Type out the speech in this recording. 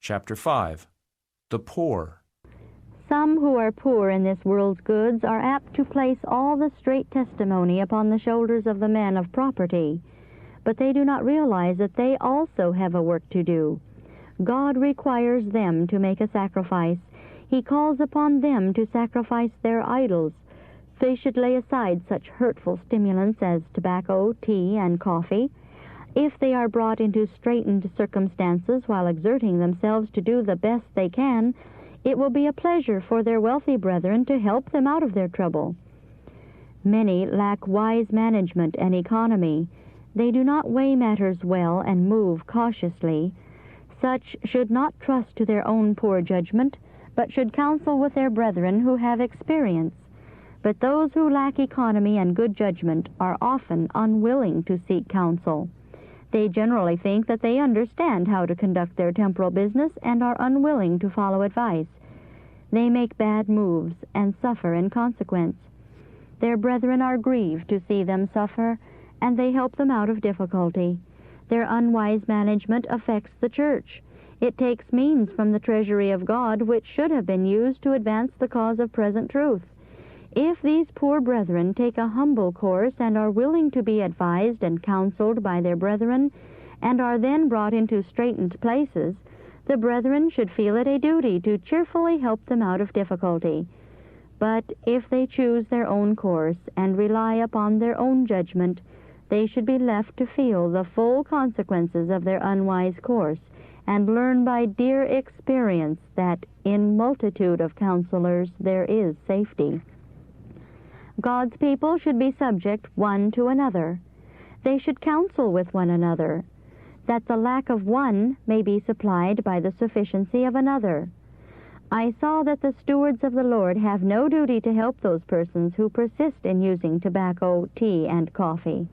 Chapter 5. The Poor. Some who are poor in this world's goods are apt to place all the straight testimony upon the shoulders of the men of property, but they do not realize that they also have a work to do. God requires them to make a sacrifice. He calls upon them to sacrifice their idols. They should lay aside such hurtful stimulants as tobacco, tea, and coffee. If they are brought into straitened circumstances while exerting themselves to do the best they can, it will be a pleasure for their wealthy brethren to help them out of their trouble. Many lack wise management and economy. They do not weigh matters well and move cautiously. Such should not trust to their own poor judgment, but should counsel with their brethren who have experience. But those who lack economy and good judgment are often unwilling to seek counsel. They generally think that they understand how to conduct their temporal business and are unwilling to follow advice. They make bad moves and suffer in consequence. Their brethren are grieved to see them suffer, and they help them out of difficulty. Their unwise management affects the church. It takes means from the treasury of God which should have been used to advance the cause of present truth. If these poor brethren take a humble course and are willing to be advised and counseled by their brethren, and are then brought into straitened places, the brethren should feel it a duty to cheerfully help them out of difficulty. But if they choose their own course and rely upon their own judgment, they should be left to feel the full consequences of their unwise course, and learn by dear experience that in multitude of counselors there is safety. God's people should be subject one to another. They should counsel with one another, that the lack of one may be supplied by the sufficiency of another. I saw that the stewards of the Lord have no duty to help those persons who persist in using tobacco, tea, and coffee.